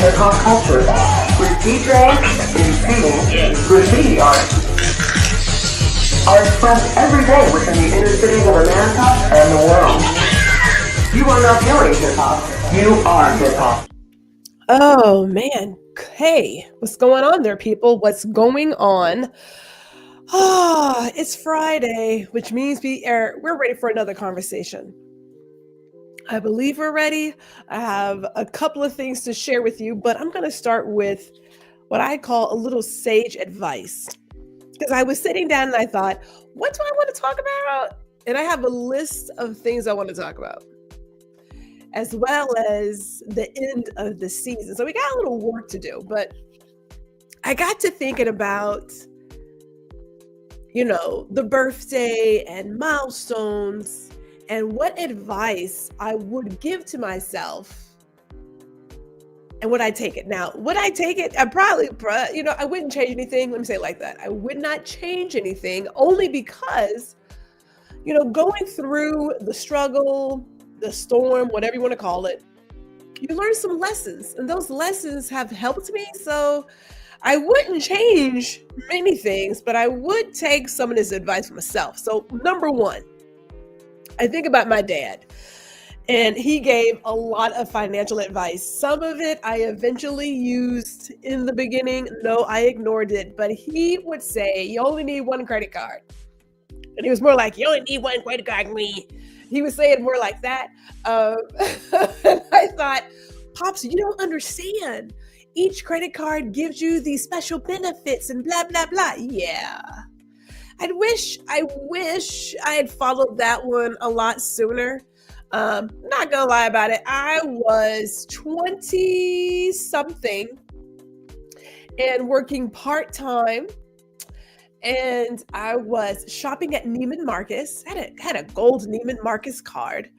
hip-hop culture with DJs and singing graffiti art. Are expressed every day within the inner cities of America and the world. You are not viewing hip-hop, you are hip-hop. Oh man. Hey, what's going on there, people? What's going on? It's Friday, which means we're ready for another conversation. I believe we're ready. I have a couple of things to share with you, but I'm going to start with what I call a little sage advice. Because I was sitting down and I thought, what do I want to talk about? And I have a list of things I want to talk about, as well as the end of the season. So we got a little work to do, but I got to thinking about, the birthday and milestones and what advice I would give to myself. And would I take it? Now, would I take it? I I wouldn't change anything. Let me say it like that. I would not change anything, only because, going through the struggle, the storm, whatever you want to call it, you learn some lessons, and those lessons have helped me. So I wouldn't change many things, but I would take some of this advice for myself. So number one, I think about my dad, and he gave a lot of financial advice. Some of it I eventually used in the beginning. No, I ignored it, but he would say, you only need one credit card. And he was more like, you only need one credit card, me. He would say it more like that. And I thought, Pops, you don't understand. Each credit card gives you these special benefits and blah, blah, blah. Yeah. I wish I had followed that one a lot sooner. Not gonna lie about it. I was 20 something and working part-time. And I was shopping at Neiman Marcus. I had a gold Neiman Marcus card.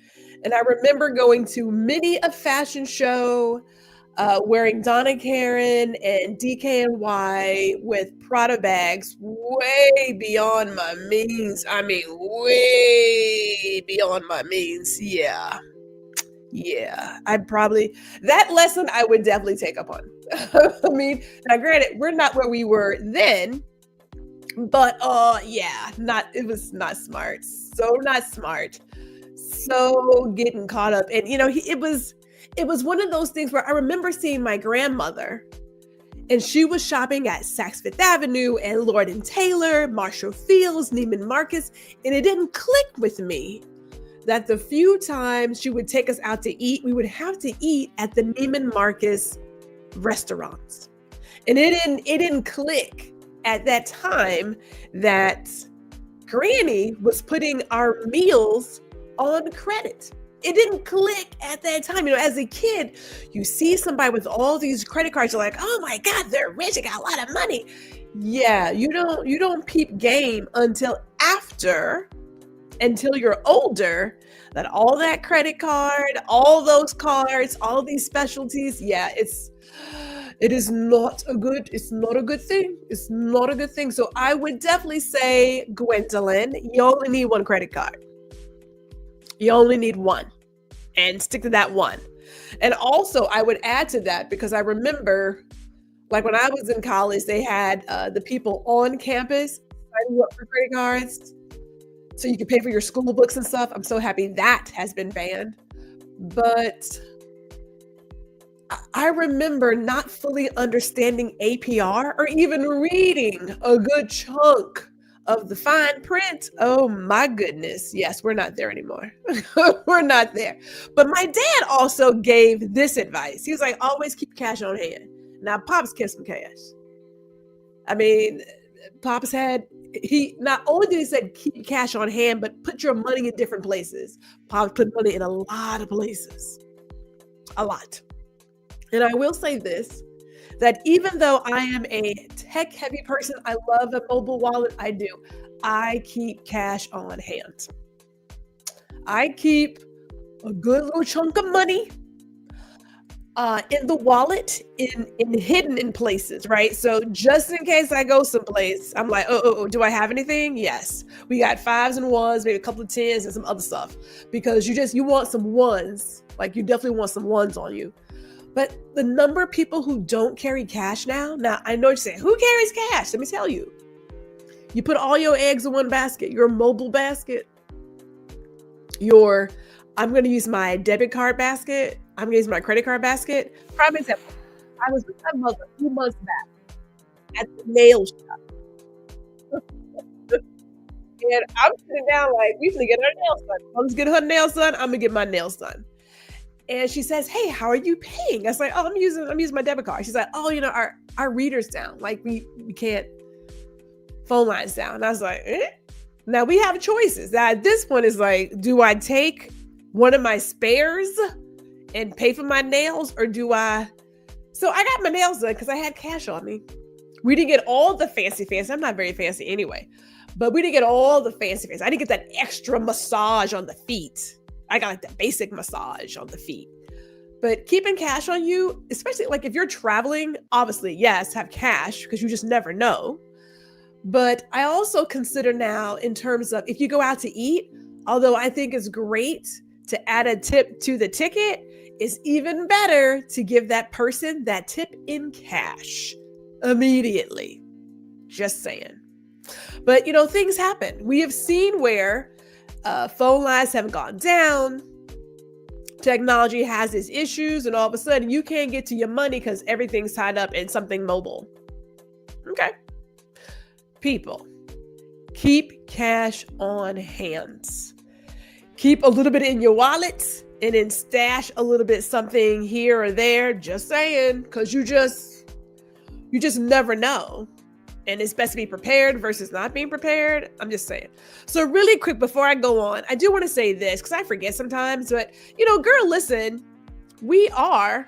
And I remember going to many a fashion show, wearing Donna Karan and DKNY with Prada bags way beyond my means. I mean, way beyond my means. Yeah. That lesson I would definitely take up on. I mean, now granted, we're not where we were then, but it was not smart. So not smart. So getting caught up. And it was one of those things where I remember seeing my grandmother, and she was shopping at Saks Fifth Avenue and Lord & Taylor, Marshall Fields, Neiman Marcus, and it didn't click with me that the few times she would take us out to eat, we would have to eat at the Neiman Marcus restaurants. And it didn't click at that time that Granny was putting our meals on credit. It didn't click at that time. As a kid, you see somebody with all these credit cards, you're like, oh my God, they're rich, they got a lot of money. Yeah, you don't peep game until you're older, that all that credit card, all those cards, all these specialties, it's not a good thing. It's not a good thing. So I would definitely say, Gwendolyn, you only need one credit card. You only need one, and stick to that one. And also I would add to that, because I remember, like when I was in college, they had the people on campus signing up for credit cards so you could pay for your school books and stuff. I'm so happy that has been banned. But I remember not fully understanding APR or even reading a good chunk of the fine print. Oh my goodness. Yes, we're not there anymore. We're not there. But my dad also gave this advice. He was like, always keep cash on hand. Now, Pops kept some cash. I mean, Pops he not only did he say keep cash on hand, but put your money in different places. Pops put money in a lot of places. A lot. And I will say this, that even though I am a tech-heavy person, I love a mobile wallet. I do. I keep cash on hand. I keep a good little chunk of money in the wallet, in hidden in places, right? So just in case I go someplace, I'm like, oh, do I have anything? Yes. We got 5s and 1s, maybe a couple of 10s and some other stuff, because you want some ones. Like, you definitely want some ones on you. But the number of people who don't carry cash now I know you're saying, who carries cash? Let me tell you. You put all your eggs in one basket, your mobile basket, I'm going to use my debit card basket, I'm going to use my credit card basket. Prime example, I was with my mother a few months back at the nail shop. And I'm sitting down like, we finna get her nails done. Mom's getting her nails done, I'm going to get my nails done. And she says, hey, how are you paying? I was like, oh, I'm using my debit card. She's like, oh, our reader's down. Like we can't, phone lines down. And I was like, eh? Now we have choices. Now at this point it's like, do I take one of my spares and pay for my nails, or do I? So I got my nails done because I had cash on me. We didn't get all the fancy. I'm not very fancy anyway, but we didn't get all the fancy. I didn't get that extra massage on the feet. I got like the basic massage on the feet. But keeping cash on you, especially like if you're traveling, obviously, yes, have cash because you just never know. But I also consider now in terms of if you go out to eat, although I think it's great to add a tip to the ticket, it's even better to give that person that tip in cash immediately. Just saying. But, things happen. We have seen where phone lines have gone down. Technology has its issues, and all of a sudden you can't get to your money because everything's tied up in something mobile. Okay. People, keep cash on hand. Keep a little bit in your wallet and then stash a little bit something here or there. Just saying, because you just never know. And it's best to be prepared versus not being prepared. I'm just saying. So really quick before I go on, I do want to say this because I forget sometimes, but girl, listen, we are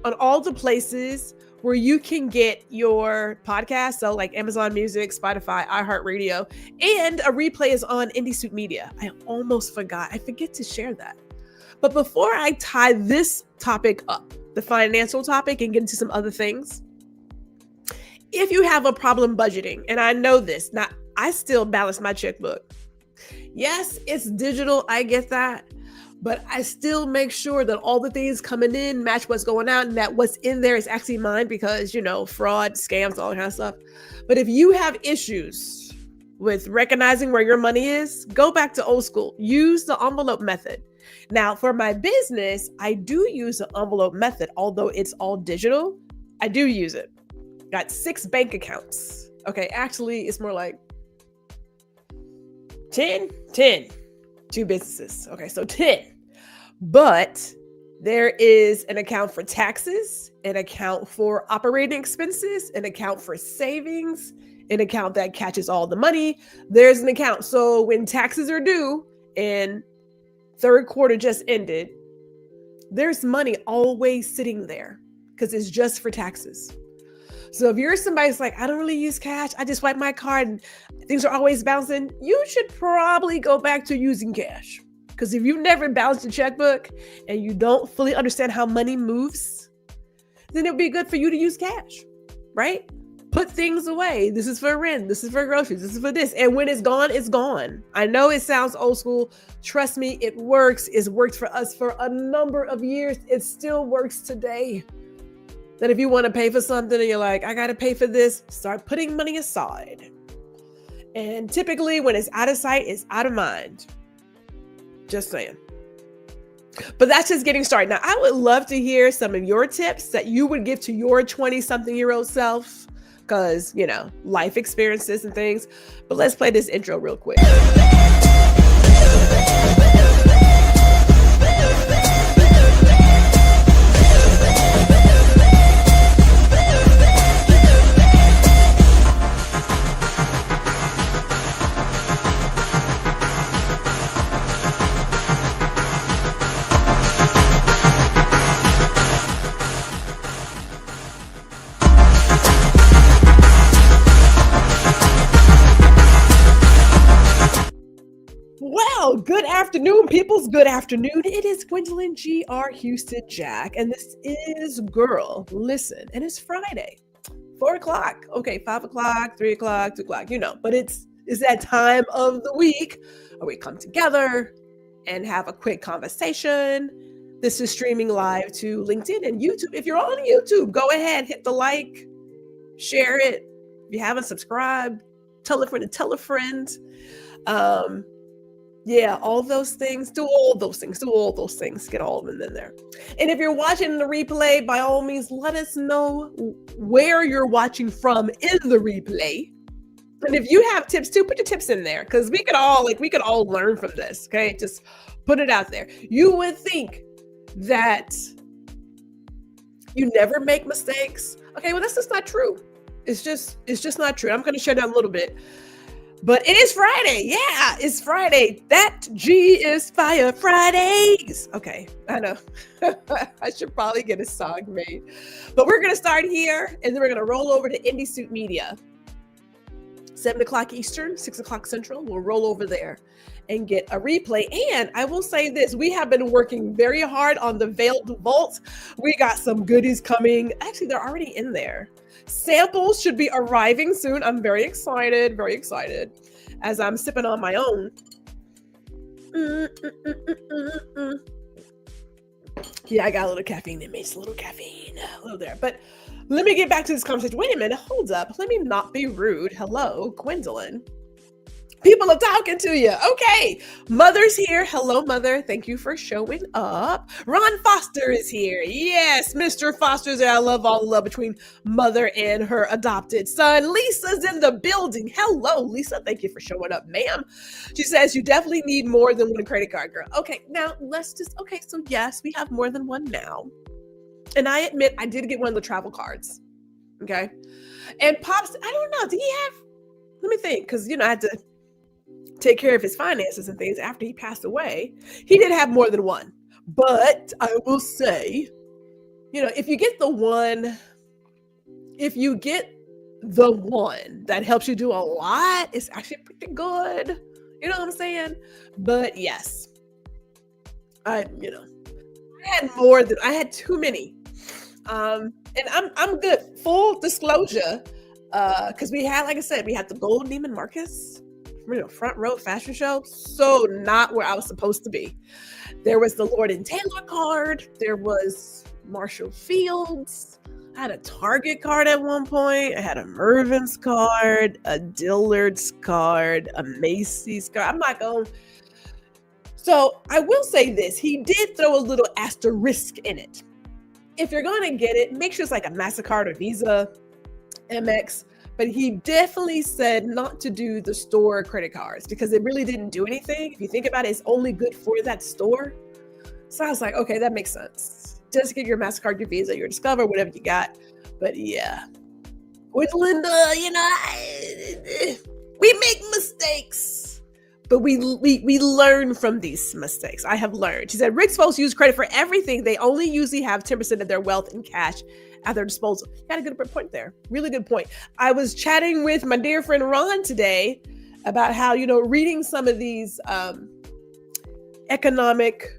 on all the places where you can get your podcast. So like Amazon Music, Spotify, iHeartRadio, and a replay is on Indie Suit Media. I almost forgot. I forget to share that. But before I tie this topic up, the financial topic, and get into some other things, if you have a problem budgeting, and I know this, now I still balance my checkbook. Yes, it's digital. I get that. But I still make sure that all the things coming in match what's going out and that what's in there is actually mine because, fraud, scams, all that kind of stuff. But if you have issues with recognizing where your money is, go back to old school. Use the envelope method. Now, for my business, I do use the envelope method. Although it's all digital, I do use it. Got 6 bank accounts. Okay, actually, it's more like 10. 2 businesses. Okay, so 10. But there is an account for taxes, an account for operating expenses, an account for savings, an account that catches all the money. There's an account. So when taxes are due and third quarter just ended, there's money always sitting there because it's just for taxes. So if you're somebody who's like, I don't really use cash, I just swipe my card and things are always bouncing, you should probably go back to using cash. Because if you've never balanced a checkbook and you don't fully understand how money moves, then it would be good for you to use cash, right? Put things away. This is for rent. This is for groceries. This is for this. And when it's gone, it's gone. I know it sounds old school. Trust me, it works. It's worked for us for a number of years. It still works today. That if you want to pay for something and you're like, I got to pay for this, start putting money aside. And typically when it's out of sight, it's out of mind. Just saying. But that's just getting started. Now, I would love to hear some of your tips that you would give to your 20-something-year-old self because, life experiences and things. But let's play this intro real quick. Good afternoon, peoples. Good afternoon. It is Gwendolyn G.R. Houston Jack, and this is Guuuuurl. Listen, and it's Friday, 4 o'clock. Okay, 5 o'clock, 3 o'clock, 2 o'clock, but it's that time of the week where we come together and have a quick conversation. This is streaming live to LinkedIn and YouTube. If you're on YouTube, go ahead, hit the like, share it. If you haven't subscribed, tell a friend to tell a friend. Yeah, all those things. Do all those things. Do all those things. Get all of them in there. And if you're watching the replay, by all means, let us know where you're watching from in the replay. And if you have tips too, put your tips in there, because we could all learn from this. Okay, just put it out there. You would think that you never make mistakes. Okay, well, that's just not true. It's just not true. I'm going to share that a little bit. But it is Friday. Yeah, it's Friday. That G is fire Fridays. Okay, I know. I should probably get a song made. But we're going to start here, and then we're going to roll over to Indie Suit Media. 7 o'clock Eastern, 6 o'clock Central. We'll roll over there and get a replay. And I will say this, we have been working very hard on the Veiled Vault. We got some goodies coming. Actually, they're already in there. Samples should be arriving soon. I'm very excited as I'm sipping on my own. Yeah, I got a little caffeine in me. It's a little caffeine, a little there. But let me get back to this conversation. Wait a minute, hold up. Let me not be rude. Hello, Gwendolyn. People are talking to you. Okay. Mother's here. Hello, Mother. Thank you for showing up. Ron Foster is here. Yes, Mr. Foster's there. I love all the love between Mother and her adopted son. Lisa's in the building. Hello, Lisa. Thank you for showing up, ma'am. She says you definitely need more than one credit card, girl. Okay, now so yes, we have more than one now. And I admit I did get one of the travel cards. Okay. And Pops, I don't know. Did he have, let me think, because, I had to take care of his finances and things after he passed away. He did have more than one. But I will say, if you get the one that helps you do a lot, it's actually pretty good. You know what I'm saying? But yes, I had too many. And I'm good. Full disclosure, because we had, like I said, we had the gold Neiman Marcus, front row fashion show. So not where I was supposed to be. There was the Lord and Taylor card. There was Marshall Fields. I had a Target card at one point. I had a Mervyn's card, a Dillard's card, a Macy's card. I'm not going. So I will say this. He did throw a little asterisk in it. If you're going to get it, make sure it's like a MasterCard or Visa, Amex. But he definitely said not to do the store credit cards because it really didn't do anything. If you think about it, it's only good for that store. So I was like, okay, that makes sense. Just get your MasterCard, your Visa, your Discover, whatever you got. But yeah, with Linda, we make mistakes, but we learn from these mistakes. I have learned. She said, Rick's folks use credit for everything. They only usually have 10% of their wealth in cash at their disposal. You got a good point there. Really good point. I was chatting with my dear friend Ron today about how, reading some of these economic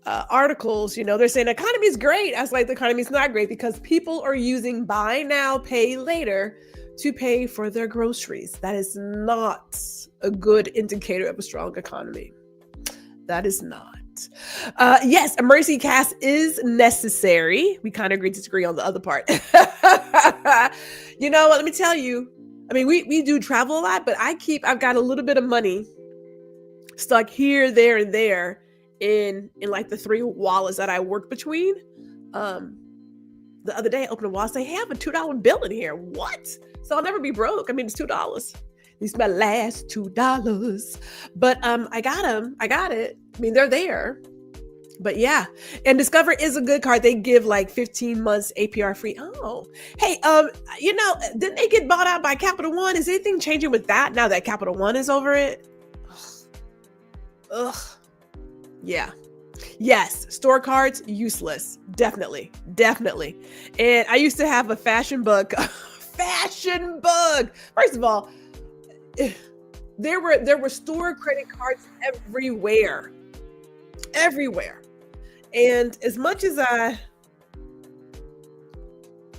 articles, they're saying the economy is great. I was like, the economy is not great because people are using buy now, pay later to pay for their groceries. That is not a good indicator of a strong economy. That is not. Yes, emergency cash is necessary. We kind of agree to disagree on the other part. You know what? Let me tell you. I mean, we do travel a lot, but I've got a little bit of money stuck here, there, and there in like the 3 wallets that I work between. The other day I opened a wallet, say, hey, I have a $2 bill in here. What? So I'll never be broke. I mean, it's $2. These are my last $2. But I got them. I got it. I mean, they're there. But yeah. And Discover is a good card. They give like 15 months APR free. Oh, hey, didn't they get bought out by Capital One? Is anything changing with that now that Capital One is over it? Ugh. Yeah. Yes. Store cards, useless. Definitely. And I used to have a fashion bug. Fashion bug. First of all, there were store credit cards everywhere. And as much as I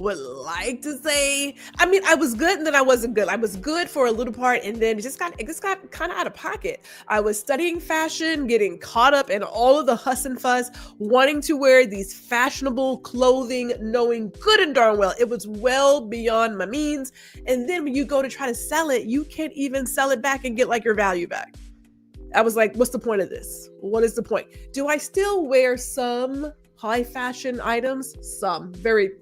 would like to say. I mean, I was good and then I wasn't good. I was good for a little part and then it just got kind of out of pocket. I was studying fashion, getting caught up in all of the huss and fuss, wanting to wear these fashionable clothing, knowing good and darn well it was well beyond my means. And then when you go to try to sell it, you can't even sell it back and get like your value back. I was like, what's the point of this? What is the point? Do I still wear some high fashion items? Some, very,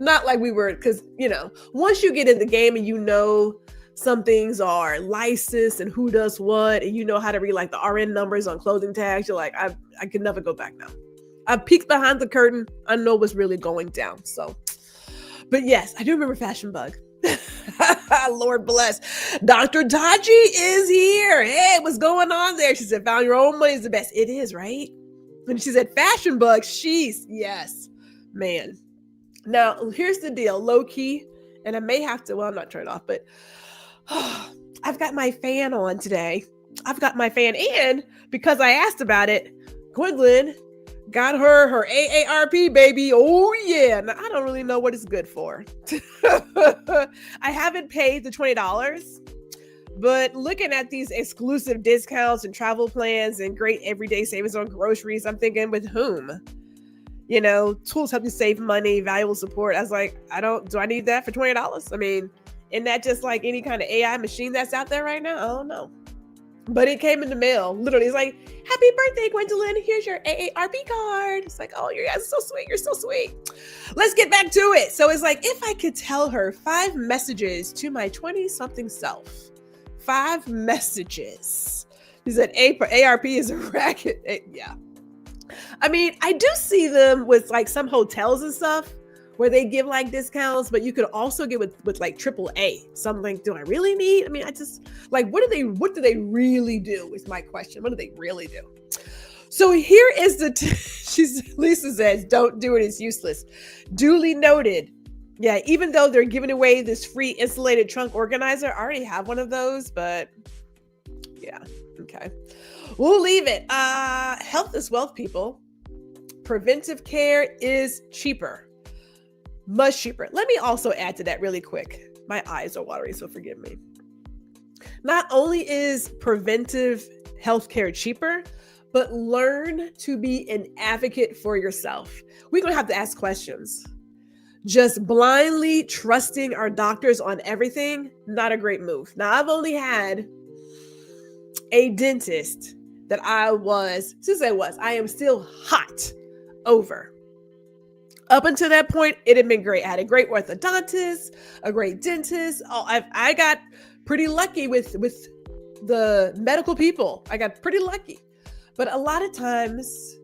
not like we were, because, you know, once you get in the game and you know some things are licensed and who does what, and you know how to read like the RN numbers on clothing tags, you're like, I can never go back now. I've peeked behind the curtain. I know what's really going down. So, but yes, I do remember Fashion Bug. Lord bless. Dr. Taji is here. Hey, what's going on there? She said, found your own money is the best. It is, right? And she said, Fashion Bug. She's, yes, man. Now, here's the deal, low key, and I may have to, well, I'm not turned off, but I've got my fan on today. I've got my fan, and because I asked about it, Gwendolyn got her AARP, baby. Oh, yeah. Now, I don't really know what it's good for. I haven't paid the $20, but looking at these exclusive discounts and travel plans and great everyday savings on groceries, I'm thinking, with whom? You know, tools help you save money, valuable support. I was like, do I need that for $20? I mean, isn't that just like any kind of AI machine that's out there right now? I don't know. But it came in the mail. Literally, it's like, happy birthday, Gwendolyn. Here's your AARP card. It's like, oh, you guys are so sweet. You're so sweet. Let's get back to it. So it's like, if I could tell her 5 messages to my 20-something self, 5 messages. She said, ARP is a racket. Yeah. I mean, I do see them with like some hotels and stuff where they give like discounts, but you could also get with like AAA. So I'm like, do I really need? I mean, I just like, what do they really do is my question. What do they really do? So here is Lisa says, don't do it. It's useless. Duly noted. Yeah. Even though they're giving away this free insulated trunk organizer, I already have one of those, but yeah. Okay. We'll leave it. Health is wealth, people. Preventive care is cheaper. Much cheaper. Let me also add to that really quick. My eyes are watery, so forgive me. Not only is preventive healthcare cheaper, but learn to be an advocate for yourself. We're going to have to ask questions. Just blindly trusting our doctors on everything, not a great move. Now, I've only had a dentist that I am still hot over. Up until that point, it had been great. I had a great orthodontist, a great dentist. Oh, I got pretty lucky with the medical people. I got pretty lucky. But a lot of times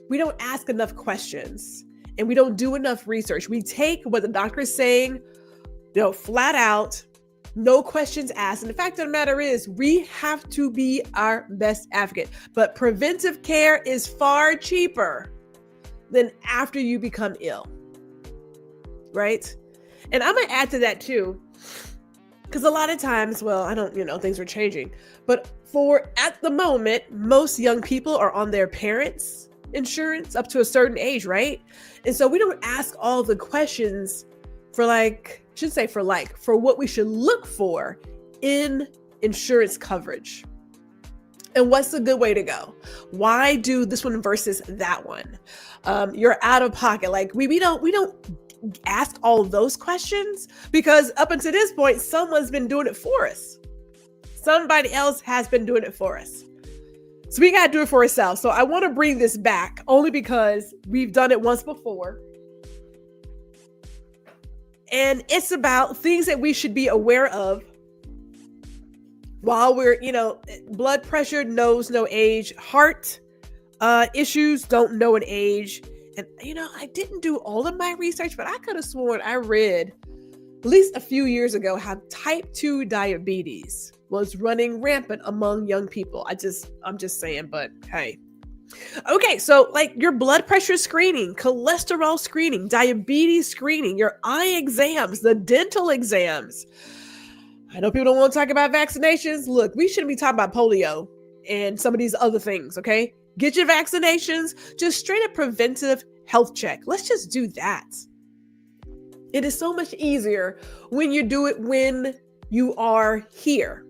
we don't ask enough questions and we don't do enough research. We take what the doctor is saying, flat out, no questions asked. And the fact of the matter is, we have to be our best advocate. But preventive care is far cheaper than after you become ill, right? And I'm going to add to that too, because a lot of times, well, I don't, things are changing. But at the moment, most young people are on their parents' insurance up to a certain age, right? And so we don't ask all the questions for what we should look for in insurance coverage. And what's a good way to go? Why do this one versus that one? You're out of pocket. Like we don't ask all of those questions because up until this point, someone's been doing it for us. Somebody else has been doing it for us. So we got to do it for ourselves. So I want to bring this back only because we've done it once before. And it's about things that we should be aware of while we're, blood pressure knows no age, heart issues don't know an age. And, I didn't do all of my research, but I could have sworn I read at least a few years ago how type 2 diabetes was running rampant among young people. I'm just saying, but hey. Okay, so like your blood pressure screening, cholesterol screening, diabetes screening, your eye exams, the dental exams. I know people don't want to talk about vaccinations. Look, we shouldn't be talking about polio and some of these other things, okay? Get your vaccinations, just straight up preventive health check. Let's just do that. It is so much easier when you do it when you are here.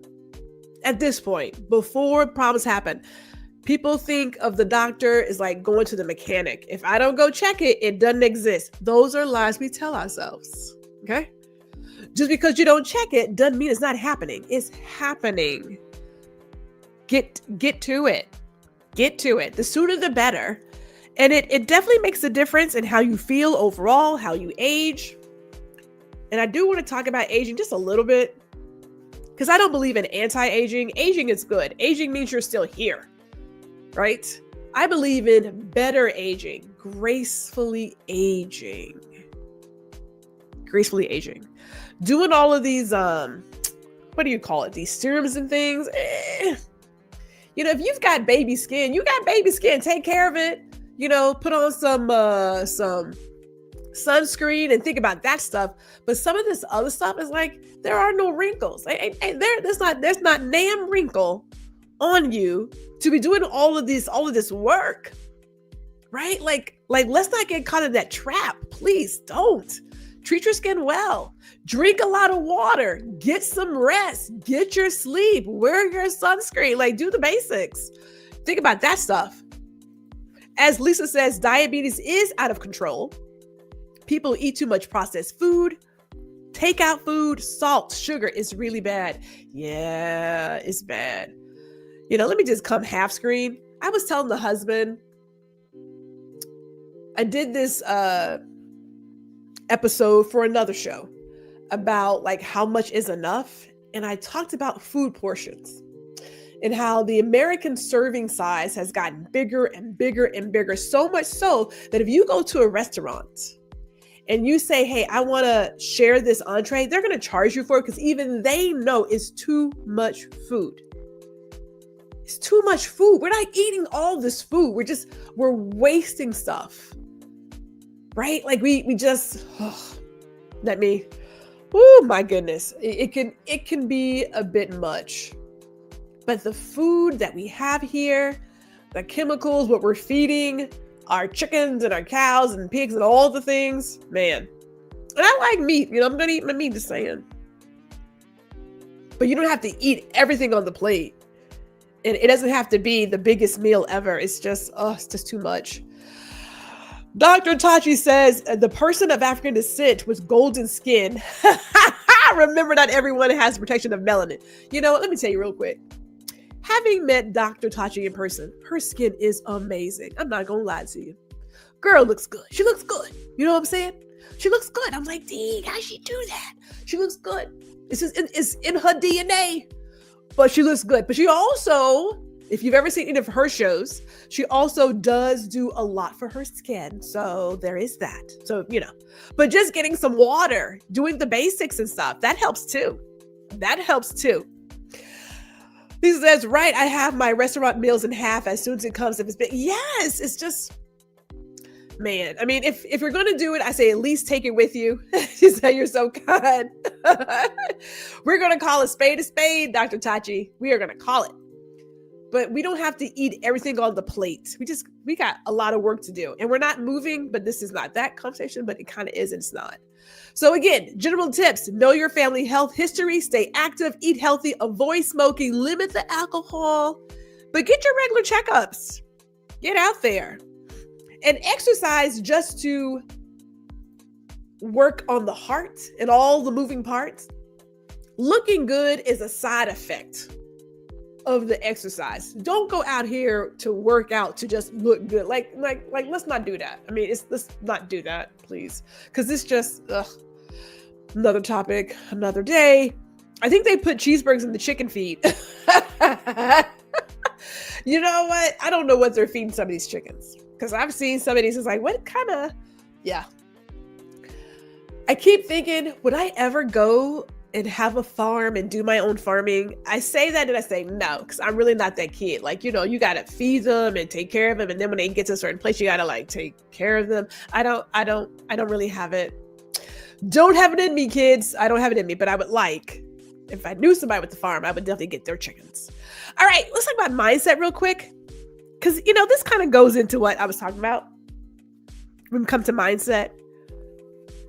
At this point, before problems happen, people think of the doctor as like going to the mechanic. If I don't go check it, it doesn't exist. Those are lies we tell ourselves. Okay? Just because you don't check it doesn't mean it's not happening. It's happening. Get to it. Get to it. The sooner the better. And it definitely makes a difference in how you feel overall, how you age. And I do want to talk about aging just a little bit, because I don't believe in anti-aging. Aging is good. Aging means you're still here, right? I believe in better aging, gracefully aging. Gracefully aging. Doing all of these, what do you call it? These serums and things. You know, if you've got baby skin, you got baby skin, take care of it. You know, put on some sunscreen and think about that stuff. But some of this other stuff is like, there are no wrinkles. There's not damn wrinkle on you to be doing all of this work, right? Like let's not get caught in that trap. Please don't. Treat your skin well. Drink a lot of water. Get some rest. Get your sleep. Wear your sunscreen. Like, do the basics. Think about that stuff. As Lisa says, diabetes is out of control. People eat too much processed food. Takeout food, salt, sugar is really bad. Yeah, it's bad. You know, let me just come half screen. I was telling the husband, I did this episode for another show about like how much is enough. And I talked about food portions and how the American serving size has gotten bigger and bigger and bigger. So much so that if you go to a restaurant and you say, hey, I want to share this entree, they're going to charge you for it because even they know it's too much food. It's too much food. We're not eating all this food. We're wasting stuff. Right? Like we just, oh my goodness. It can be a bit much. But the food that we have here, the chemicals, what we're feeding our chickens and our cows and pigs and all the things, man. And I like meat, you know, I'm going to eat my meat, just saying. But you don't have to eat everything on the plate. And it doesn't have to be the biggest meal ever. It's just too much. Dr. Tachi says, the person of African descent with golden skin. Remember, not everyone has protection of melanin. You know, let me tell you real quick. Having met Dr. Tachi in person, her skin is amazing. I'm not going to lie to you. Girl looks good. She looks good. You know what I'm saying? She looks good. I'm like, dang, how'd she do that? She looks good. It's in her DNA. But she looks good. But she also, if you've ever seen any of her shows, she also does do a lot for her skin. So there is that. So, you know, but just getting some water, doing the basics and stuff, that helps too. That helps too. He says, right, I have my restaurant meals in half as soon as it comes. If it's big. Yes, it's just, man. I mean, if you're going to do it, I say at least take it with you. She said, you're so kind. We're going to call a spade, Dr. Tachi. We are going to call it. But we don't have to eat everything on the plate. We got a lot of work to do. And we're not moving, but this is not that conversation, but it kind of is and it's not. So again, general tips: know your family health history, stay active, eat healthy, avoid smoking, limit the alcohol, but get your regular checkups. Get out there and exercise just to work on the heart and all the moving parts. Looking good is a side effect of the exercise. Don't go out here to work out to just look good. Like let's not do that. I mean, let's not do that, please. Because it's just another topic, another day. I think they put cheeseburgers in the chicken feed. You know what? I don't know what they're feeding some of these chickens. Because I've seen some of these, it's like, what kind of, yeah. I keep thinking, would I ever go and have a farm and do my own farming? I say that and I say no, because I'm really not that kid. Like, you know, you got to feed them and take care of them. And then when they get to a certain place, you got to like take care of them. I don't really have it. Don't have it in me, kids. I don't have it in me, but I would like, if I knew somebody with the farm, I would definitely get their chickens. All right, let's talk about mindset real quick. Because, you know, this kind of goes into what I was talking about when it comes to mindset.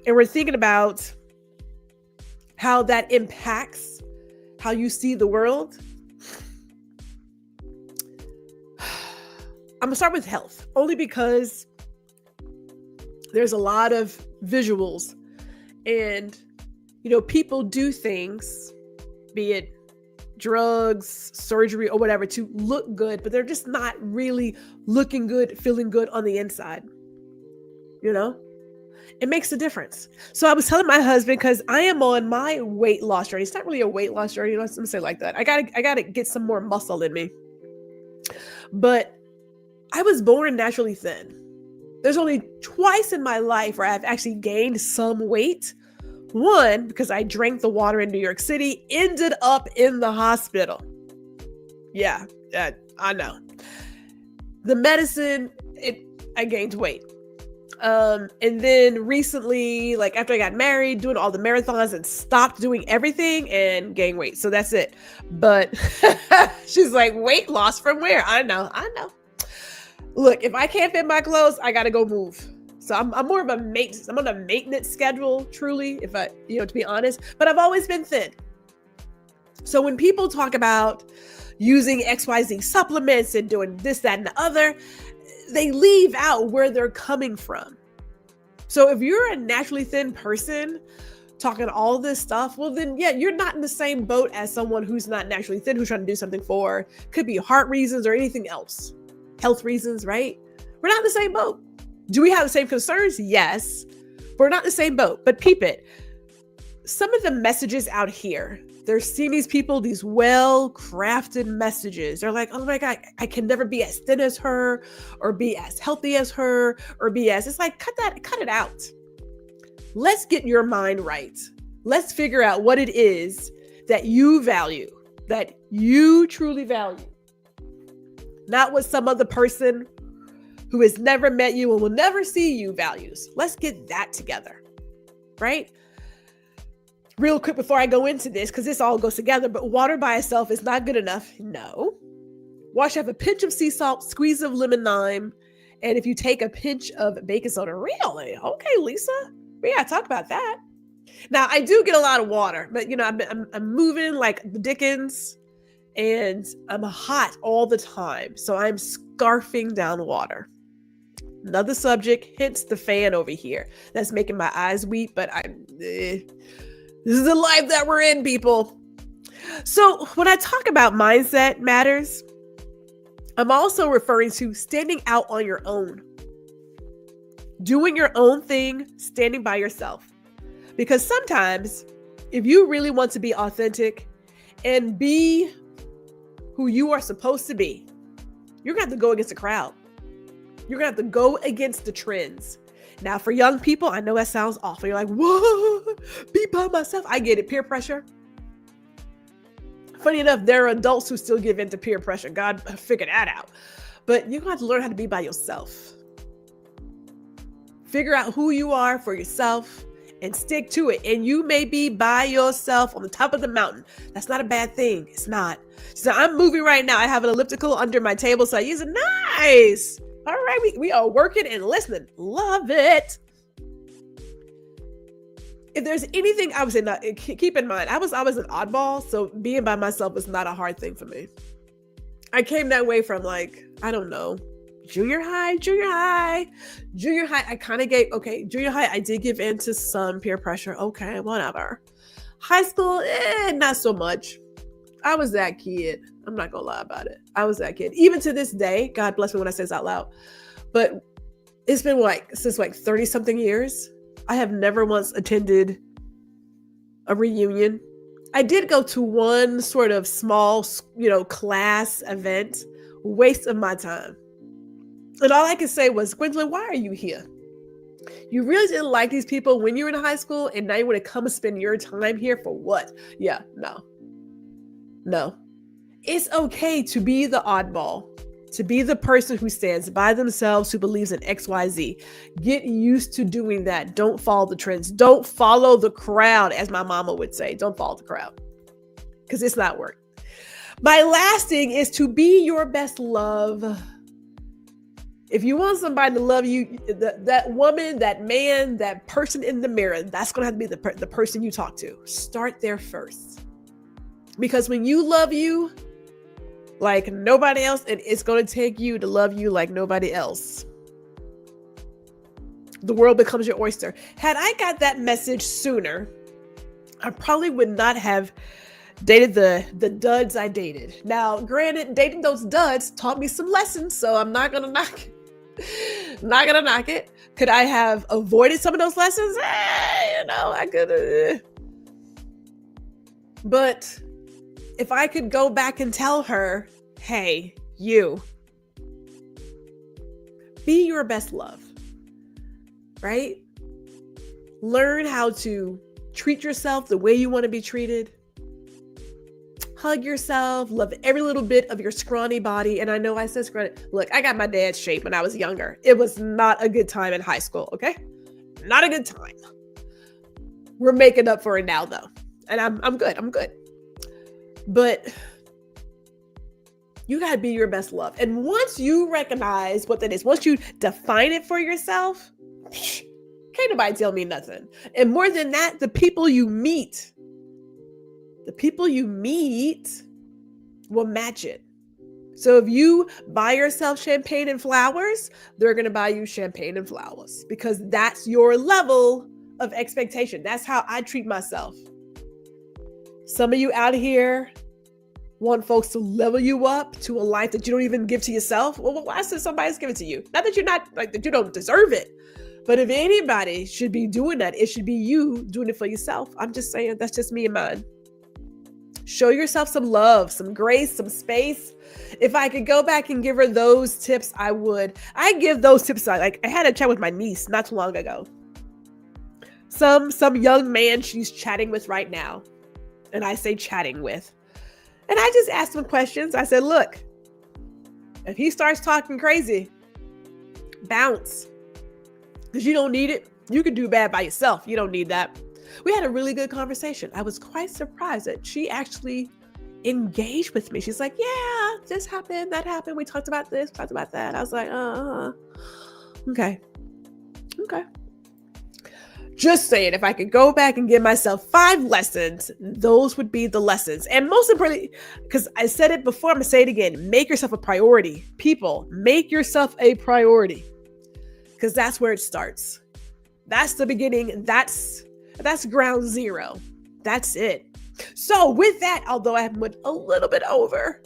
and we're thinking about how that impacts how you see the world, I'm gonna start with health, only because there's a lot of visuals and, people do things, be it drugs, surgery, or whatever, to look good, but they're just not really looking good, feeling good on the inside. It makes a difference. So I was telling my husband, because I am on my weight loss journey. It's not really a weight loss journey. Let me say it like that. I gotta get some more muscle in me. But I was born naturally thin. There's only twice in my life where I've actually gained some weight. One, because I drank the water in New York City, ended up in the hospital. Yeah, I know. The medicine, I gained weight. And then recently, like after I got married, doing all the marathons and stopped doing everything and gained weight. So that's it. But she's like, weight loss from where? I know. Look, if I can't fit my clothes, I got to go move. So I'm more of I'm on a maintenance schedule, truly, if I, to be honest, but I've always been thin. So when people talk about using XYZ supplements and doing this, that, and the other, they leave out where they're coming from. So if you're a naturally thin person talking all this stuff, well then, yeah, you're not in the same boat as someone who's not naturally thin, who's trying to do something for, could be heart reasons or anything else, health reasons, right? We're not in the same boat. Do we have the same concerns? Yes, but we're not in the same boat. But peep it. Some of the messages out here, they're seeing these people, these well-crafted messages. They're like, oh my God, I can never be as thin as her or be as healthy as her or be as, it's like, cut it out. Let's get your mind right. Let's figure out what it is that you value, that you truly value. Not what some other person who has never met you and will never see you values. Let's get that together, right? Real quick before I go into this, because this all goes together, but water by itself is not good enough. No. Wash, have a pinch of sea salt, squeeze of lemon lime, and if you take a pinch of baking soda, really? Okay, Lisa, we gotta talk about that. Now, I do get a lot of water, but I'm moving like the Dickens, and I'm hot all the time, so I'm scarfing down water. Another subject, hence the fan over here. That's making my eyes weep, but this is the life that we're in, people. So when I talk about mindset matters, I'm also referring to standing out on your own. Doing your own thing, standing by yourself. Because sometimes, if you really want to be authentic and be who you are supposed to be, you're going to have to go against the crowd. You're going to have to go against the trends. Now, for young people, I know that sounds awful. You're like, whoa, be by myself. I get it. Peer pressure. Funny enough, there are adults who still give in to peer pressure. God figured that out. But you're going to have to learn how to be by yourself. Figure out who you are for yourself and stick to it. And you may be by yourself on the top of the mountain. That's not a bad thing. It's not. So I'm moving right now. I have an elliptical under my table, so I use it. Nice. All right, we are working and listening. Love it. If there's anything I would say, now, keep in mind, I was an oddball, so being by myself was not a hard thing for me. I came that way from I don't know, junior high. Junior high, I kind of junior high, I did give in to some peer pressure. Okay, whatever. High school, not so much. I was that kid. I'm not gonna lie about it. I was that kid. Even to this day, God bless me when I say this out loud, but it's been since 30 something years. I have never once attended a reunion. I did go to one sort of small, class event, waste of my time. And all I could say was, Gwendolyn, why are you here? You really didn't like these people when you were in high school, and now you want to come and spend your time here for what? Yeah, no. It's okay to be the oddball, to be the person who stands by themselves, who believes in XYZ. Get used to doing that. Don't follow the trends. Don't follow the crowd, as my mama would say. Don't follow the crowd, because it's not working. My last thing is to be your best love. If you want somebody to love you, that woman, that man, that person in the mirror, that's going to have to be the person you talk to. Start there first. Because when you love you like nobody else, it's going to take you to love you like nobody else. The world becomes your oyster. Had I got that message sooner, I probably would not have dated the duds I dated. Now, granted, dating those duds taught me some lessons, so I'm not going to knock it. Not gonna knock it. Could I have avoided some of those lessons? I could. But if I could go back and tell her, hey, you, be your best love, right? Learn how to treat yourself the way you want to be treated. Hug yourself, love every little bit of your scrawny body. And I know I said scrawny. Look, I got my dad's shape when I was younger. It was not a good time in high school, okay? Not a good time. We're making up for it now, though. And I'm good. But you got to be your best love. And once you recognize what that is, once you define it for yourself, can't nobody tell me nothing. And more than that, the people you meet will match it. So if you buy yourself champagne and flowers, they're going to buy you champagne and flowers because that's your level of expectation. That's how I treat myself. Some of you out here want folks to level you up to a life that you don't even give to yourself. Well, why should somebody else give it to you? Not that you're not, like, that you don't deserve it. But if anybody should be doing that, it should be you doing it for yourself. I'm just saying, that's just me and mine. Show yourself some love, some grace, some space. If I could go back and give her those tips, I would. I give those tips. Like, I had a chat with my niece not too long ago. Some young man she's chatting with right now. And I say chatting with. And I just asked him questions. I said, look, if he starts talking crazy, bounce. Because you don't need it. You can do bad by yourself. You don't need that. We had a really good conversation. I was quite surprised that she actually engaged with me. She's like, yeah, this happened, that happened. We talked about this, talked about that. I was like, okay. Just saying, if I could go back and give myself 5 lessons, those would be the lessons. And most importantly, because I said it before, I'm going to say it again, make yourself a priority. People, make yourself a priority. Because that's where it starts. That's the beginning. That's ground zero. That's it. So with that, although I went a little bit over,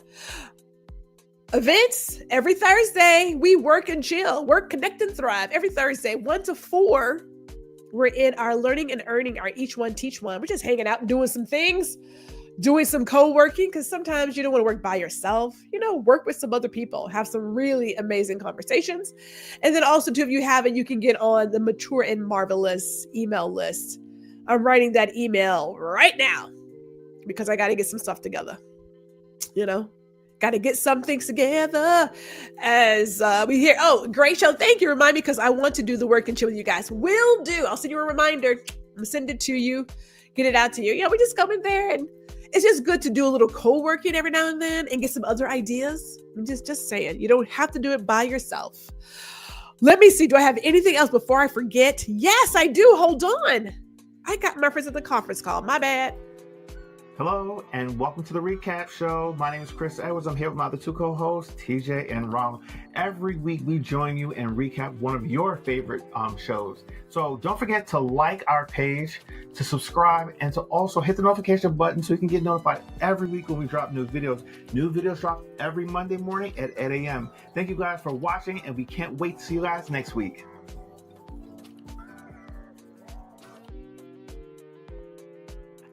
events every Thursday, we work and chill, work, connect, and thrive. Every Thursday, 1 to 4, we're in our learning and earning, our each one teach one. We're just hanging out, doing some things, doing some co-working, because sometimes you don't want to work by yourself. Work with some other people, have some really amazing conversations. And then also, too, if you haven't, you can get on the Mature and Marvelous email list. I'm writing that email right now because I got to get some stuff together. Got to get some things together as we hear. Oh, great show. Thank you. Remind me because I want to do the work and chill with you guys. Will do. I'll send you a reminder. I'm going to send it to you, get it out to you. We just come in there and it's just good to do a little co-working every now and then and get some other ideas. I'm just saying, you don't have to do it by yourself. Let me see. Do I have anything else before I forget? Yes, I do. Hold on. I got my friends at the conference call. My bad. Hello, and welcome to the Recap Show. My name is Chris Edwards. I'm here with my other 2 co-hosts, TJ and Ronald. Every week, we join you and recap one of your favorite shows. So don't forget to like our page, to subscribe, and to also hit the notification button so you can get notified every week when we drop new videos. New videos drop every Monday morning at 8 a.m. Thank you guys for watching, and we can't wait to see you guys next week.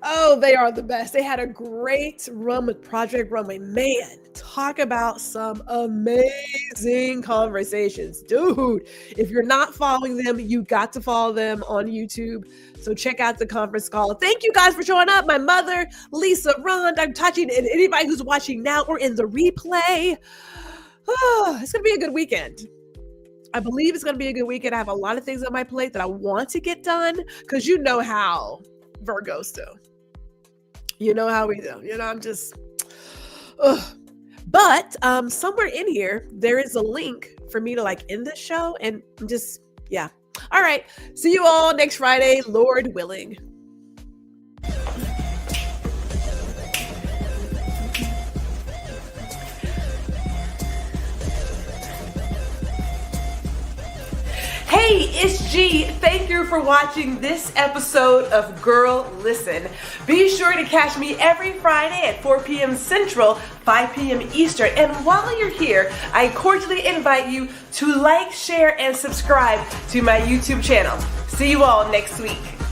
Oh, they are the best. They had a great run with Project Runway. Man, talk about some amazing conversations. Dude, if you're not following them, you got to follow them on YouTube. So check out the conference call. Thank you guys for showing up. My mother, Lisa, Ron, I'm touching, and anybody who's watching now or in the replay. Oh, it's going to be a good weekend. I believe it's going to be a good weekend. I have a lot of things on my plate that I want to get done because you know how Virgos do. You know how we do. I'm just, but somewhere in here, there is a link for me to like end the show, and just, yeah. All right. See you all next Friday, Lord willing. Hey, it's G. Thank you for watching this episode of Girl Listen. Be sure to catch me every Friday at 4 p.m. Central, 5 p.m. Eastern. And while you're here, I cordially invite you to like, share, and subscribe to my YouTube channel. See you all next week.